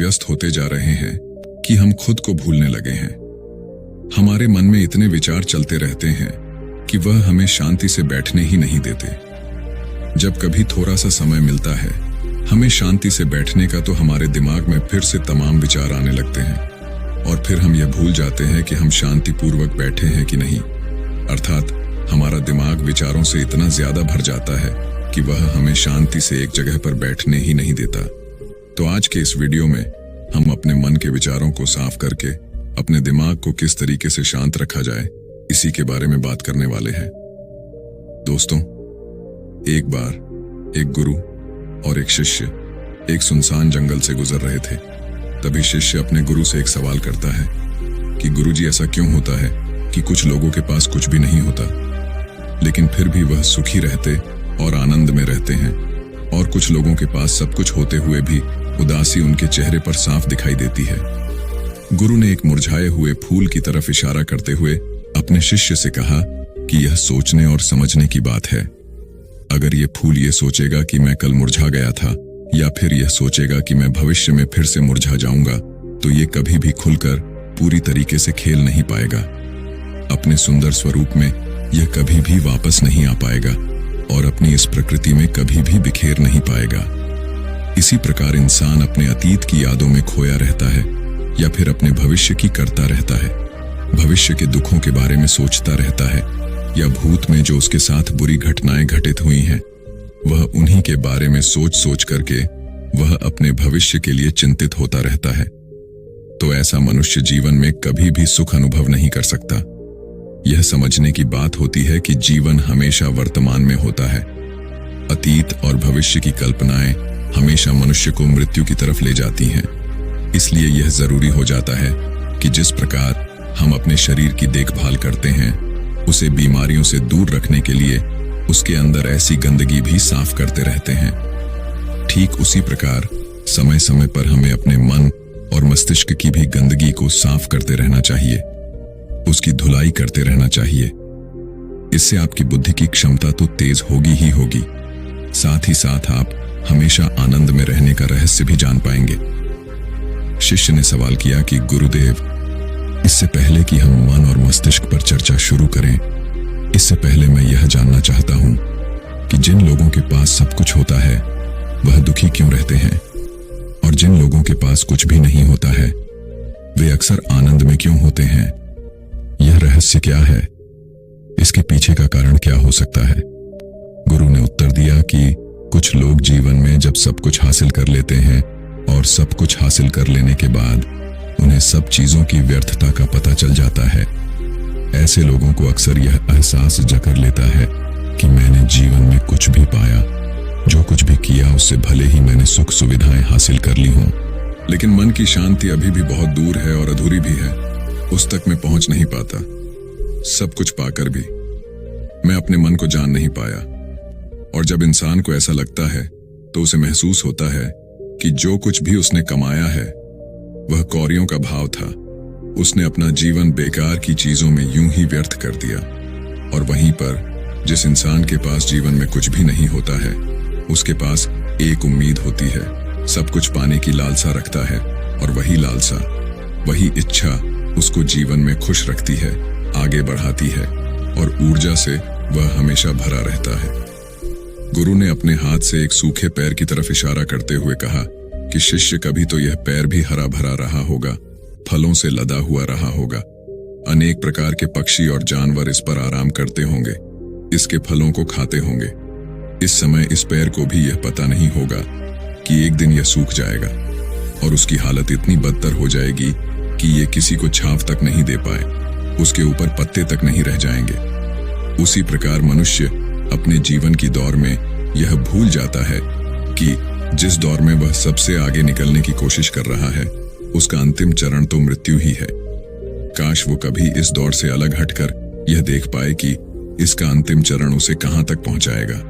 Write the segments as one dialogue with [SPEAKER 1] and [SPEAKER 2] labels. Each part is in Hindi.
[SPEAKER 1] व्यस्त होते जा रहे हैं कि हम खुद को भूलने लगे हैं। हमारे मन में इतने विचार चलते रहते हैं कि वह हमें शांति से बैठने ही नहीं देते। जब कभी थोड़ा सा समय मिलता है हमें शांति से बैठने का, तो हमारे दिमाग में फिर से तमाम विचार आने लगते हैं और फिर हम यह भूल जाते हैं कि हम शांतिपूर्वक बैठे हैं कि नहीं। अर्थात हमारा दिमाग विचारों से इतना ज्यादा भर जाता है कि वह हमें शांति से एक जगह पर बैठने ही नहीं देता। तो आज के इस वीडियो में हम अपने मन के विचारों को साफ करके अपने दिमाग को किस तरीके से शांत रखा जाए, इसी के बारे में बात करने वाले हैं। दोस्तों, एक बार एक गुरु और एक शिष्य एक सुनसान जंगल से गुजर रहे थे। तभी शिष्य अपने गुरु से एक सवाल करता है कि गुरुजी, ऐसा क्यों होता है कि कुछ लोगों के पास कुछ भी नहीं होता लेकिन फिर भी वह सुखी रहते और आनंद में रहते हैं, और कुछ लोगों के पास सब कुछ होते हुए भी उदासी उनके चेहरे पर साफ दिखाई देती है। गुरु ने एक मुरझाए हुए फूल की तरफ इशारा करते हुए अपने शिष्य से कहा कि यह सोचने और समझने की बात है। अगर यह फूल यह सोचेगा कि मैं कल मुरझा गया था, या फिर यह सोचेगा कि मैं भविष्य में फिर से मुरझा जाऊंगा, तो ये कभी भी खुलकर पूरी तरीके से खेल नहीं पाएगा। अपने सुंदर स्वरूप में यह कभी भी वापस नहीं आ पाएगा और अपनी इस प्रकृति में कभी भी बिखेर नहीं पाएगा। इसी प्रकार इंसान अपने अतीत की यादों में खोया रहता है या फिर अपने भविष्य की करता रहता है। भविष्य के दुखों के बारे में सोचता रहता है, या भूत में जो उसके साथ बुरी घटनाएं घटित हुई हैं, वह उन्हीं के बारे में सोच सोच करके वह अपने भविष्य के लिए चिंतित होता रहता है। तो ऐसा मनुष्य जीवन में कभी भी सुख अनुभव नहीं कर सकता। यह समझने की बात होती है कि जीवन हमेशा वर्तमान में होता है। अतीत और भविष्य की कल्पनाएं हमेशा मनुष्य को मृत्यु की तरफ ले जाती हैं। इसलिए यह जरूरी हो जाता है कि जिस प्रकार हम अपने शरीर की देखभाल करते हैं, उसे बीमारियों से दूर रखने के लिए उसके अंदर ऐसी गंदगी भी साफ करते रहते हैं। ठीक उसी प्रकार समय समय पर हमें अपने मन और मस्तिष्क की भी गंदगी को साफ करते रहना चाहिए, उसकी धुलाई करते रहना चाहिए। इससे आपकी बुद्धि की क्षमता तो तेज होगी ही होगी, साथ ही साथ आप हमेशा आनंद में रहने का रहस्य भी जान पाएंगे। शिष्य ने सवाल किया कि गुरुदेव, इससे पहले कि हम मन और मस्तिष्क पर चर्चा शुरू करें, इससे पहले मैं यह जानना चाहता हूं कि जिन लोगों के पास सब कुछ होता है वह दुखी क्यों रहते हैं, और जिन लोगों के पास कुछ भी नहीं होता है वे अक्सर आनंद में क्यों होते हैं। यह रहस्य क्या है, इसके पीछे का कारण क्या हो सकता है। गुरु ने उत्तर दिया कि कुछ लोग जीवन में जब सब कुछ हासिल कर लेते हैं और सब कुछ हासिल कर लेने के बाद उन्हें सब चीजों की व्यर्थता का पता चल जाता है। ऐसे लोगों को अक्सर यह एहसास जकर लेता है कि मैंने जीवन में कुछ भी पाया, जो कुछ भी किया उससे भले ही मैंने सुख सुविधाएं हासिल कर ली हों, लेकिन मन की शांति अभी भी बहुत दूर है और अधूरी भी है। उस तक मैं पहुंच नहीं पाता। सब कुछ पाकर भी मैं अपने मन को जान नहीं पाया। और जब इंसान को ऐसा लगता है तो उसे महसूस होता है कि जो कुछ भी उसने कमाया है वह कौड़ियों का भाव था। उसने अपना जीवन बेकार की चीजों में यूं ही व्यर्थ कर दिया। और वहीं पर जिस इंसान के पास जीवन में कुछ भी नहीं होता है, उसके पास एक उम्मीद होती है, सब कुछ पाने की लालसा रखता है, और वही लालसा, वही इच्छा उसको जीवन में खुश रखती है, आगे बढ़ाती है, और ऊर्जा से वह हमेशा भरा रहता है। गुरु ने अपने हाथ से एक सूखे पैर की तरफ इशारा करते हुए कहा कि शिष्य, कभी तो यह पैर भी हरा भरा रहा होगा, फलों से लदा हुआ रहा होगा। अनेक प्रकार के पक्षी और जानवर इस पर आराम करते होंगे, इसके फलों को खाते होंगे। इस समय इस पैर को भी यह पता नहीं होगा कि एक दिन यह सूख जाएगा और उसकी हालत इतनी बदतर हो जाएगी कि ये किसी को छांव तक नहीं दे पाए, उसके ऊपर पत्ते तक नहीं रह जाएंगे। उसी प्रकार मनुष्य अपने जीवन की दौड़ में यह भूल जाता है कि जिस दौर में वह सबसे आगे निकलने की कोशिश कर रहा है, उसका अंतिम चरण तो मृत्यु ही है। काश वो कभी इस दौर से अलग हटकर यह देख पाए कि इसका अंतिम चरण उसे कहां तक पहुंचाएगा।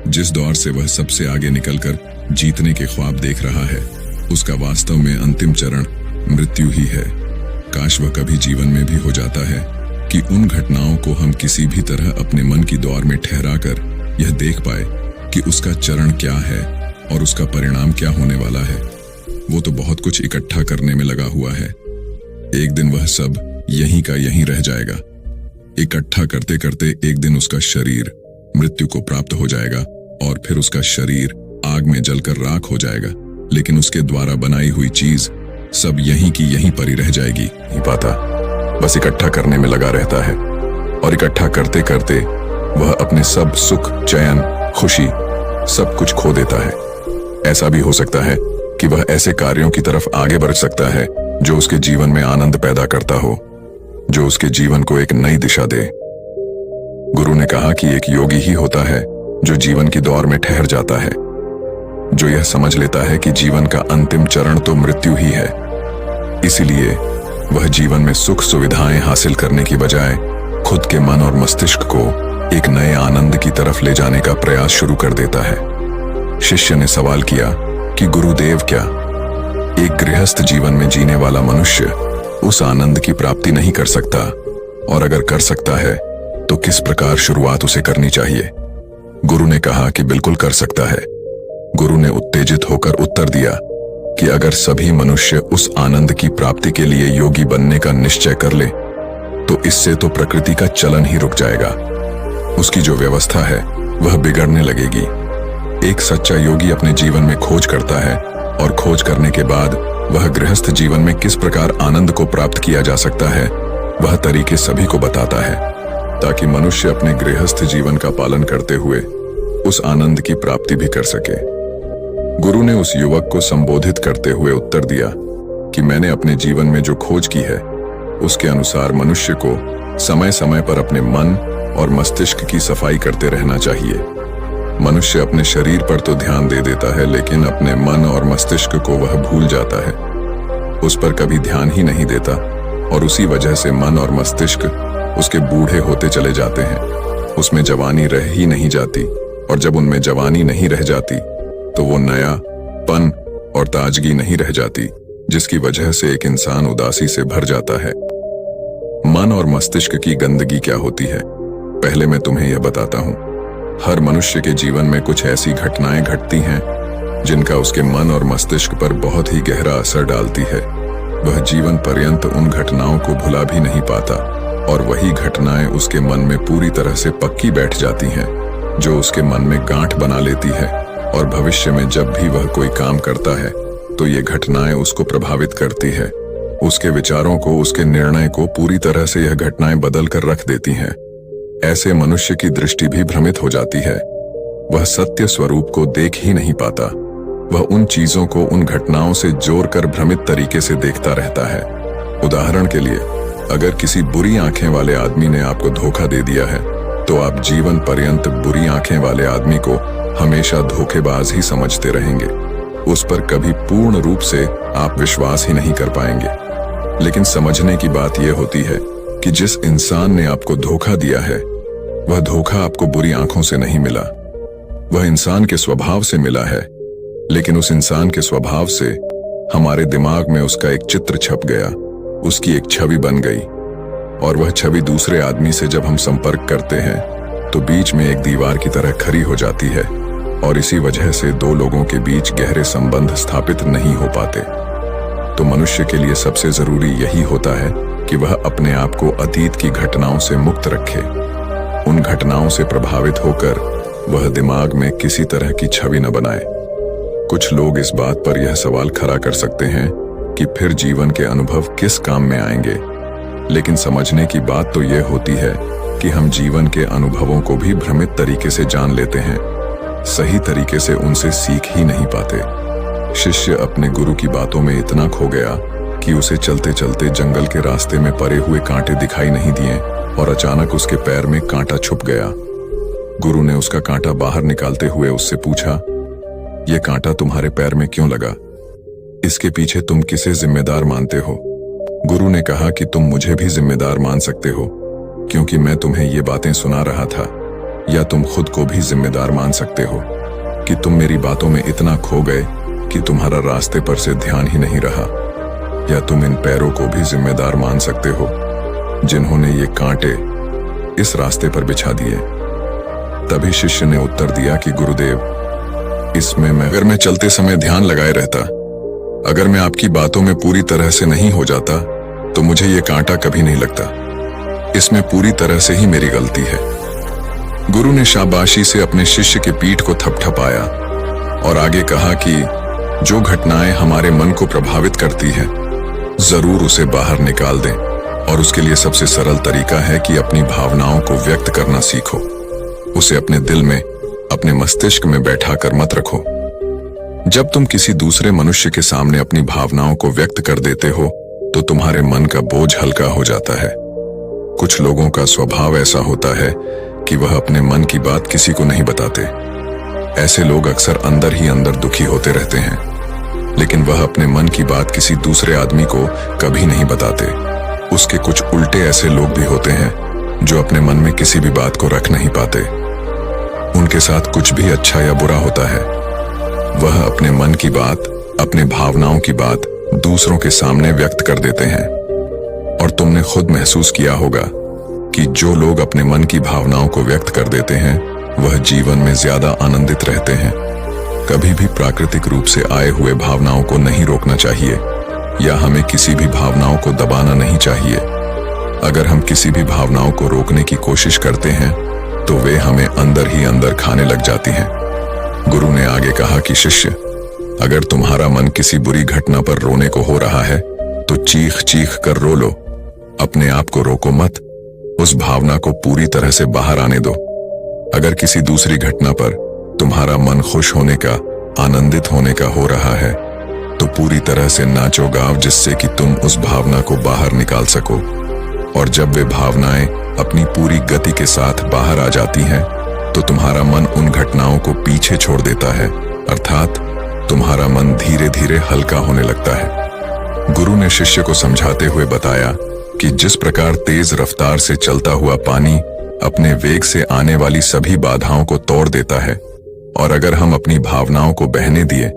[SPEAKER 1] जिस दौर से वह सबसे आगे निकलकर जीतने के ख्वाब देख रहा है, उसका वास्तव में अंतिम चरण मृत्यु ही है। काश वह कभी जीवन में भी हो जाता है कि उन घटनाओं को हम किसी भी तरह अपने मन की दौर में ठहरा कर यह देख पाए कि उसका चरण क्या है और उसका परिणाम क्या होने वाला है। वो तो बहुत कुछ इकट्ठा करने में लगा हुआ है। एक दिन वह सब यहीं का यहीं रह जाएगा। इकट्ठा करते करते एक दिन उसका शरीर मृत्यु को प्राप्त हो जाएगा और फिर उसका शरीर आग में जलकर राख हो जाएगा, लेकिन उसके द्वारा बनाई हुई चीज सब यहीं की यहीं पर ही रह जाएगी। नहीं पाता, बस इकट्ठा करने में लगा रहता है और इकट्ठा करते करते वह अपने सब सुख, चैन, खुशी सब कुछ खो देता है। ऐसा भी हो सकता है कि वह ऐसे कार्यों की तरफ आगे बढ़ सकता है जो उसके जीवन में आनंद पैदा करता हो, जो उसके जीवन को एक नई दिशा दे। गुरु ने कहा कि एक योगी ही होता है जो जीवन की दौड़ में ठहर जाता है, जो यह समझ लेता है कि जीवन का अंतिम चरण तो मृत्यु ही है। इसीलिए वह जीवन में सुख सुविधाएं हासिल करने की बजाय खुद के मन और मस्तिष्क को एक नए आनंद की तरफ ले जाने का प्रयास शुरू कर देता है। शिष्य ने सवाल किया कि गुरुदेव, क्या एक गृहस्थ जीवन में जीने वाला मनुष्य उस आनंद की प्राप्ति नहीं कर सकता? और अगर कर सकता है तो किस प्रकार शुरुआत उसे करनी चाहिए? गुरु ने कहा कि बिल्कुल कर सकता है। गुरु ने उत्तेजित होकर उत्तर दिया कि अगर सभी मनुष्य उस आनंद की प्राप्ति के लिए योगी बनने का निश्चय कर ले तो इससे तो प्रकृति का चलन ही रुक जाएगा। उसकी जो व्यवस्था है वह बिगड़ने लगेगी। एक सच्चा योगी अपने जीवन में खोज करता है और खोज करने के बाद वह गृहस्थ जीवन में किस प्रकार आनंद को प्राप्त किया जा सकता है वह तरीके सभी को बताता है, ताकि मनुष्य अपने गृहस्थ जीवन का पालन करते हुए उस आनंद की प्राप्ति भी कर सके। गुरु ने उस युवक को संबोधित करते हुए उत्तर दिया कि मैंने अपने जीवन में जो खोज की है उसके अनुसार मनुष्य को समय समय पर अपने मन और मस्तिष्क की सफाई करते रहना चाहिए। मनुष्य अपने शरीर पर तो ध्यान दे देता है, लेकिन अपने मन और मस्तिष्क को वह भूल जाता है, उस पर कभी ध्यान ही नहीं देता और उसी वजह से मन और मस्तिष्क उसके बूढ़े होते चले जाते हैं। उसमें जवानी रह ही नहीं जाती और जब उनमें जवानी नहीं रह जाती तो वो नयापन और ताजगी नहीं रह जाती, जिसकी वजह से एक इंसान उदासी से भर जाता है। मन और मस्तिष्क की गंदगी क्या होती है, पहले मैं तुम्हें यह बताता हूं। हर मनुष्य के जीवन में कुछ ऐसी घटनाएं घटती हैं जिनका उसके मन और मस्तिष्क पर बहुत ही गहरा असर डालती है। वह जीवन पर्यंत उन घटनाओं को भुला भी नहीं पाता और वही घटनाएं उसके मन में पूरी तरह से पक्की बैठ जाती हैं, जो उसके मन में गांठ बना लेती है और भविष्य में जब भी वह कोई काम करता है तो ये घटनाएं उसको प्रभावित करती है। उसके विचारों को, उसके निर्णय को पूरी तरह से यह घटनाएं बदल कर रख देती हैं। ऐसे मनुष्य की दृष्टि भी भ्रमित हो जाती है। वह सत्य स्वरूप को देख ही नहीं पाता। वह उन चीजों को, उन घटनाओं से जोड़कर भ्रमित तरीके से देखता रहता है। उदाहरण के लिए, अगर किसी बुरी आंखें वाले आदमी ने आपको धोखा दे दिया है तो आप जीवन पर्यंत बुरी आंखें वाले आदमी को हमेशा धोखेबाज ही समझते रहेंगे। उस पर कभी पूर्ण रूप से आप विश्वास ही नहीं कर पाएंगे। लेकिन समझने की बात यह होती है कि जिस इंसान ने आपको धोखा दिया है वह धोखा आपको बुरी आंखों से नहीं मिला, वह इंसान के स्वभाव से मिला है। लेकिन उस इंसान के स्वभाव से हमारे दिमाग में उसका एक चित्र छप गया, उसकी एक छवि बन गई और वह छवि दूसरे आदमी से जब हम संपर्क करते हैं तो बीच में एक दीवार की तरह खड़ी हो जाती है और इसी वजह से दो लोगों के बीच गहरे संबंध स्थापित नहीं हो पाते। तो मनुष्य के लिए सबसे जरूरी यही होता है कि वह अपने आप को अतीत की घटनाओं से मुक्त रखे। उन घटनाओं से प्रभावित होकर वह दिमाग में किसी तरह की छवि न बनाए। कुछ लोग इस बात पर यह सवाल खड़ा कर सकते हैं कि फिर जीवन के अनुभव किस काम में आएंगे, लेकिन समझने की बात तो यह होती है कि हम जीवन के अनुभवों को भी भ्रमित तरीके से जान लेते हैं, सही तरीके से उनसे सीख ही नहीं पाते। शिष्य अपने गुरु की बातों में इतना खो गया कि उसे चलते चलते जंगल के रास्ते में पड़े हुए कांटे दिखाई नहीं दिए और अचानक उसके पैर में कांटा छुप गया। गुरु ने उसका कांटा बाहर निकालते हुए उससे पूछा, यह कांटा तुम्हारे पैर में क्यों लगा? इसके पीछे तुम किसे जिम्मेदार मानते हो? गुरु ने कहा कि तुम मुझे भी जिम्मेदार मान सकते हो, क्योंकि मैं तुम्हें ये बातें सुना रहा था। या तुम खुद को भी जिम्मेदार मान सकते हो कि तुम मेरी बातों में इतना खो गए कि तुम्हारा रास्ते पर से ध्यान ही नहीं रहा। या तुम इन पैरों को भी जिम्मेदार मान सकते हो जिन्होंने ये कांटे इस रास्ते पर बिछा दिए। तभी शिष्य ने उत्तर दिया कि गुरुदेव, इसमें अगर मैं चलते समय ध्यान लगाए रहता, अगर मैं आपकी बातों में पूरी तरह से नहीं हो जाता तो मुझे ये कांटा कभी नहीं लगता। इसमें पूरी तरह से ही मेरी गलती है। गुरु ने शाबाशी से अपने शिष्य के पीठ को थपथपाया और आगे कहा कि जो घटनाएं हमारे मन को प्रभावित करती हैं, जरूर उसे बाहर निकाल दें, और उसके लिए सबसे सरल तरीका है कि अपनी भावनाओं को व्यक्त करना सीखो। उसे अपने दिल में, अपने मस्तिष्क में बैठाकर मत रखो। जब तुम किसी दूसरे मनुष्य के सामने अपनी भावनाओं को व्यक्त कर देते हो तो तुम्हारे मन का बोझ हल्का हो जाता है। कुछ लोगों का स्वभाव ऐसा होता है कि वह अपने मन की बात किसी को नहीं बताते। ऐसे लोग अक्सर अंदर ही अंदर दुखी होते रहते हैं, लेकिन वह अपने मन की बात किसी दूसरे आदमी को कभी नहीं बताते। उसके कुछ उल्टे ऐसे लोग भी होते हैं जो अपने मन में किसी भी बात को रख नहीं पाते। उनके साथ कुछ भी अच्छा या बुरा होता है, वह अपने मन की बात, अपने भावनाओं की बात दूसरों के सामने व्यक्त कर देते हैं। और तुमने खुद महसूस किया होगा कि जो लोग अपने मन की भावनाओं को व्यक्त कर देते हैं वह जीवन में ज्यादा आनंदित रहते हैं। कभी भी प्राकृतिक रूप से आए हुए भावनाओं को नहीं रोकना चाहिए, या हमें किसी भी भावनाओं को दबाना नहीं चाहिए। अगर हम किसी भी भावनाओं को रोकने की कोशिश करते हैं तो वे हमें अंदर ही अंदर खाने लग जाती हैं। गुरु ने आगे कहा कि शिष्य, अगर तुम्हारा मन किसी बुरी घटना पर रोने को हो रहा है तो चीख चीख कर रो लो। अपने आप को रोको मत, उस भावना को पूरी तरह से बाहर आने दो। अगर किसी दूसरी घटना पर तुम्हारा मन खुश होने का, आनंदित होने का हो रहा है तो पूरी तरह से नाचो गाओ, जिससे कि तुम उस भावना को बाहर निकाल सको। और जब वे भावनाएं अपनी पूरी गति के साथ बाहर आ जाती हैं तो तुम्हारा मन उन घटनाओं को पीछे छोड़ देता है, अर्थात तुम्हारा मन धीरे धीरे हल्का होने लगता है। गुरु ने शिष्य को समझाते हुए बताया कि जिस प्रकार तेज रफ्तार से चलता हुआ पानी अपने वेग से आने वाली सभी बाधाओं को तोड़ देता है, और अगर हम अपनी भावनाओं को बहने दिए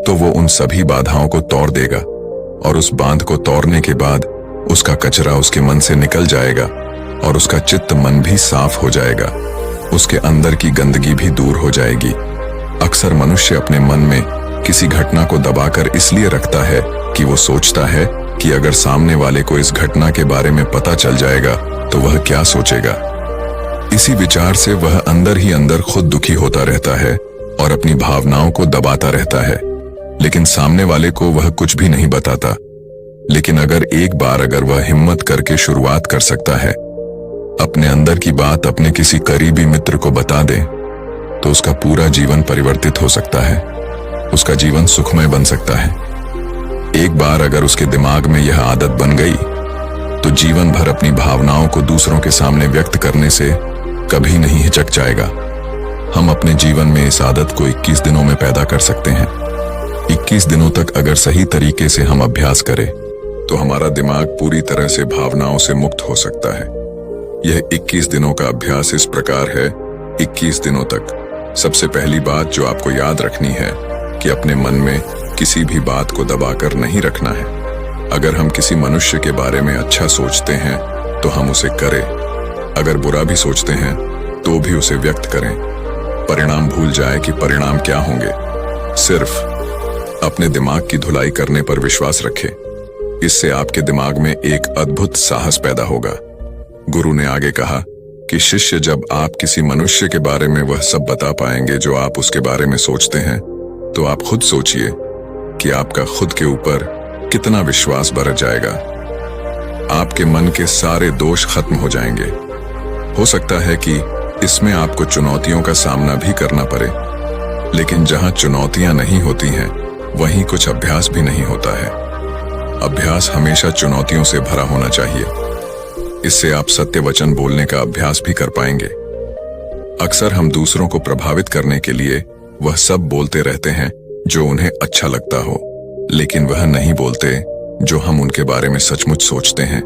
[SPEAKER 1] तो वो उन सभी बाधाओं को तोड़ देगा, और उस बांध को तोड़ने के बाद उसका कचरा उसके मन से निकल जाएगा और उसका चित्त मन भी साफ हो जाएगा। उसके अंदर की गंदगी भी दूर हो जाएगी। अक्सर मनुष्य अपने मन में किसी घटना को दबाकर इसलिए रखता है कि वो सोचता है कि अगर सामने वाले को इस घटना के बारे में पता चल जाएगा तो वह क्या सोचेगा। इसी विचार से वह अंदर ही अंदर खुद दुखी होता रहता है और अपनी भावनाओं को दबाता रहता है, लेकिन सामने वाले को वह कुछ भी नहीं बताता। लेकिन अगर वह हिम्मत करके शुरुआत कर सकता है, अपने अंदर की बात अपने किसी करीबी मित्र को बता दे, तो उसका पूरा जीवन परिवर्तित हो सकता है। उसका जीवन सुखमय बन सकता है। एक बार अगर उसके दिमाग में यह आदत बन गई तो जीवन भर अपनी भावनाओं को दूसरों के सामने व्यक्त करने से कभी नहीं हिचक जाएगा। हम अपने जीवन में इस आदत को 21 दिनों में पैदा कर सकते हैं। 21 दिनों तक अगर सही तरीके से हम अभ्यास करें तो हमारा दिमाग पूरी तरह से भावनाओं से मुक्त हो सकता है। यह 21 दिनों का अभ्यास इस प्रकार है। 21 दिनों तक सबसे पहली बात जो आपको याद रखनी है कि अपने मन में किसी भी बात को दबाकर नहीं रखना है। अगर हम किसी मनुष्य के बारे में अच्छा सोचते हैं तो हम उसे करें, अगर बुरा भी सोचते हैं तो भी उसे व्यक्त करें। परिणाम भूल जाए कि परिणाम क्या होंगे, सिर्फ अपने दिमाग की धुलाई करने पर विश्वास रखें। इससे आपके दिमाग में एक अद्भुत साहस पैदा होगा। गुरु ने आगे कहा कि शिष्य, जब आप किसी मनुष्य के बारे में वह सब बता पाएंगे जो आप उसके बारे में सोचते हैं, तो आप खुद सोचिए कि आपका खुद के ऊपर कितना विश्वास बरत जाएगा। आपके मन के सारे दोष खत्म हो जाएंगे। हो सकता है कि इसमें आपको चुनौतियों का सामना भी करना पड़े, लेकिन जहां चुनौतियां नहीं होती हैं, वहीं कुछ अभ्यास भी नहीं होता है। अभ्यास हमेशा चुनौतियों से भरा होना चाहिए। इससे आप सत्य वचन बोलने का अभ्यास भी कर पाएंगे। अक्सर हम दूसरों को प्रभावित करने के लिए वह सब बोलते रहते हैं जो उन्हें अच्छा लगता हो, लेकिन वह नहीं बोलते जो हम उनके बारे में सचमुच सोचते हैं।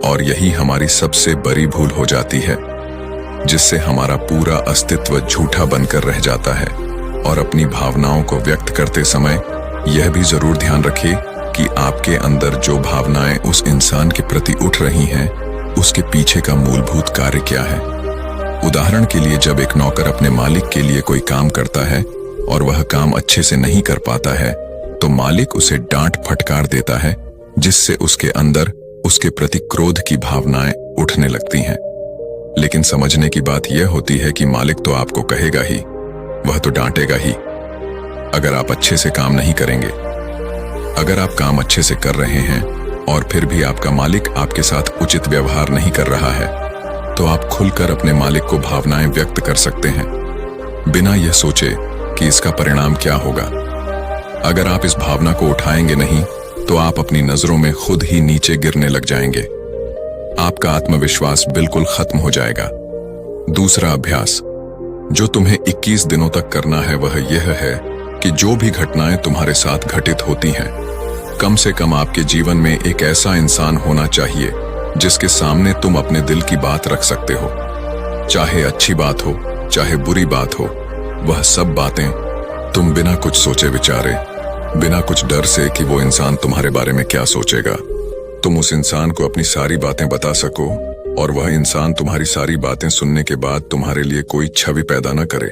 [SPEAKER 1] और यही हमारी सबसे बड़ी भूल हो जाती है, जिससे हमारा पूरा अस्तित्व झूठा बनकर रह जाता है। और अपनी भावनाओं को व्यक्त करते समय यह भी जरूर ध्यान रखिए कि आपके अंदर जो भावनाएं उस इंसान के प्रति उठ रही हैं, उसके पीछे का मूलभूत कार्य क्या है। उदाहरण के लिए, जब एक नौकर अपने मालिक के लिए कोई काम करता है और वह काम अच्छे से नहीं कर पाता है, तो तो मालिक उसे डांट फटकार देता है, जिससे उसके अंदर उसके प्रति क्रोध की भावनाएं उठने लगती हैं। लेकिन समझने की बात यह होती है कि मालिक तो आपको कहेगा ही, वह तो डांटेगा ही अगर आप अच्छे से काम नहीं करेंगे। अगर आप काम अच्छे से कर रहे हैं और फिर भी आपका मालिक आपके साथ उचित व्यवहार नहीं कर रहा है, तो आप खुलकर अपने मालिक को भावनाएं व्यक्त कर सकते हैं, बिना यह सोचे कि इसका परिणाम क्या होगा। अगर आप इस भावना को उठाएंगे नहीं, तो आप अपनी नजरों में खुद ही नीचे गिरने लग जाएंगे। आपका आत्मविश्वास बिल्कुल खत्म हो जाएगा। दूसरा अभ्यास जो तुम्हें 21 दिनों तक करना है वह यह है कि जो भी घटनाएं तुम्हारे साथ घटित होती हैं, कम से कम आपके जीवन में एक ऐसा इंसान होना चाहिए जिसके सामने तुम अपने दिल की बात रख सकते हो। चाहे अच्छी बात हो, चाहे बुरी बात हो, वह सब बातें तुम बिना कुछ सोचे विचारे, बिना कुछ डर से कि वो इंसान तुम्हारे बारे में क्या सोचेगा, तुम उस इंसान को अपनी सारी बातें बता सको और वह इंसान तुम्हारी सारी बातें सुनने के बाद तुम्हारे लिए कोई छवि पैदा न करे।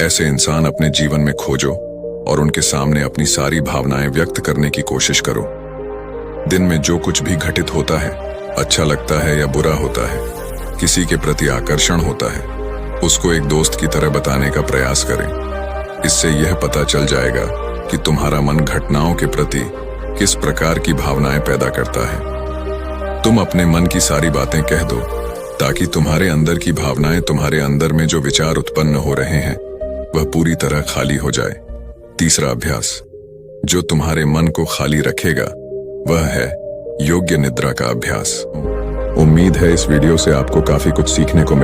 [SPEAKER 1] ऐसे इंसान अपने जीवन में खोजो और उनके सामने अपनी सारी भावनाएं व्यक्त करने की कोशिश करो। दिन में जो कुछ भी घटित होता है, अच्छा लगता है या बुरा होता है, किसी के प्रति आकर्षण होता है, उसको एक दोस्त की तरह बताने का प्रयास करें। इससे यह पता चल जाएगा कि तुम्हारा मन घटनाओं के प्रति किस प्रकार की भावनाएं पैदा करता है। तुम अपने मन की सारी बातें कह दो ताकि तुम्हारे अंदर की भावनाएं, तुम्हारे अंदर में जो विचार उत्पन्न हो रहे हैं, वह पूरी तरह खाली हो जाए। तीसरा अभ्यास जो तुम्हारे मन को खाली रखेगा वह है योग्य निद्रा का अभ्यास। उम्मीद है इस वीडियो से आपको काफी कुछ सीखने को मिला।